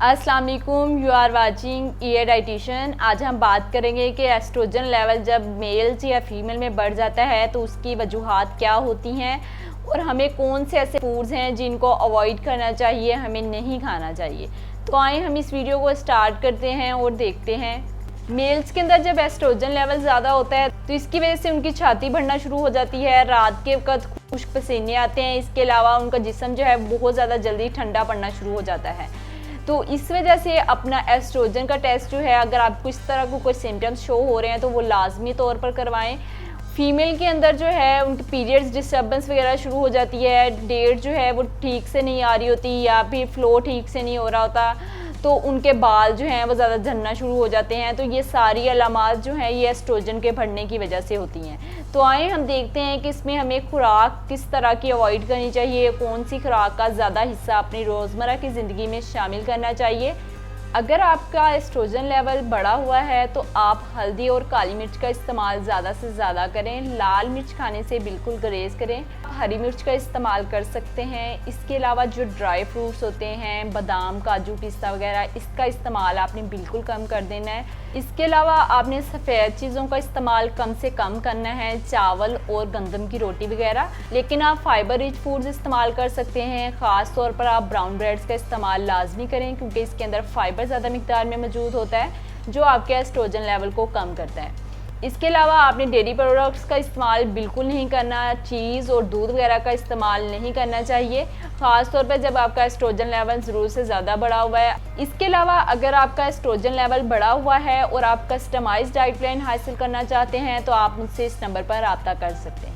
अस्सलाम वालेकुम, you are watching your dietitian. आज हम बात करेंगे कि एस्ट्रोजन लेवल जब मेल्स या फीमेल में बढ़ जाता है तो उसकी वजूहात क्या होती हैं और हमें कौन से ऐसे फूड्स हैं जिनको अवॉइड करना चाहिए, हमें नहीं खाना चाहिए। तो आए हम इस वीडियो को स्टार्ट करते हैं और देखते हैं। मेल्स के अंदर जब एस्ट्रोजन लेवल ज़्यादा होता है तो इसकी वजह से उनकी छाती बढ़ना शुरू हो जाती है, रात के वक्त खुश्क पसीने आते हैं। इसके अलावा उनका जिस्म जो है बहुत ज़्यादा जल्दी ठंडा पड़ना शुरू हो जाता है। तो इस वजह से अपना एस्ट्रोजन का टेस्ट जो है, अगर आपको इस तरह को कोई सिम्टम्स शो हो रहे हैं तो वो लाजमी तौर पर करवाएं। फीमेल के अंदर जो है उनकी पीरियड्स डिस्टर्बेंस वगैरह शुरू हो जाती है, डेट जो है वो ठीक से नहीं आ रही होती या फिर फ्लो ठीक से नहीं हो रहा होता, तो उनके बाल जो हैं वो ज़्यादा झड़ना शुरू हो जाते हैं। तो ये सारी अलामात जो हैं ये एस्ट्रोजन के बढ़ने की वजह से होती हैं। तो आए हम देखते हैं कि इसमें हमें खुराक किस तरह की अवॉइड करनी चाहिए, कौन सी खुराक का ज़्यादा हिस्सा अपनी रोज़मर्रा की ज़िंदगी में शामिल करना चाहिए। अगर आपका एस्ट्रोजन लेवल बढ़ा हुआ है तो आप हल्दी और काली मिर्च का इस्तेमाल ज़्यादा से ज़्यादा करें। लाल मिर्च खाने से बिल्कुल गुरेज करें। हरी मिर्च का इस्तेमाल कर सकते हैं। इसके अलावा जो ड्राई फ्रूट्स होते हैं, बादाम, काजू, पिस्ता वगैरह, इसका इस्तेमाल आपने बिल्कुल कम कर देना है। इसके अलावा आपने सफ़ेद चीज़ों का इस्तेमाल कम से कम करना है, चावल और गंदम की रोटी वगैरह। लेकिन आप फाइबर रिच फूड्स इस्तेमाल कर सकते हैं। ख़ास तौर पर आप ब्राउन ब्रेड्स का इस्तेमाल लाजमी करें क्योंकि इसके अंदर फाइबर ज़्यादा मिकदार में मौजूद होता है जो आपके एस्ट्रोजन लेवल को कम करता है। इसके अलावा आपने डेयरी प्रोडक्ट्स का इस्तेमाल बिल्कुल नहीं करना। चीज़ और दूध वगैरह का इस्तेमाल नहीं करना चाहिए, ख़ास तौर पर जब आपका एस्ट्रोजन लेवल ज़रूर से ज़्यादा बढ़ा हुआ है। इसके अलावा अगर आपका एस्ट्रोजन लेवल बढ़ा हुआ है और आप कस्टमाइज्ड डाइट प्लान हासिल करना चाहते हैं तो आप मुझसे इस नंबर पर रब्ता कर सकते हैं।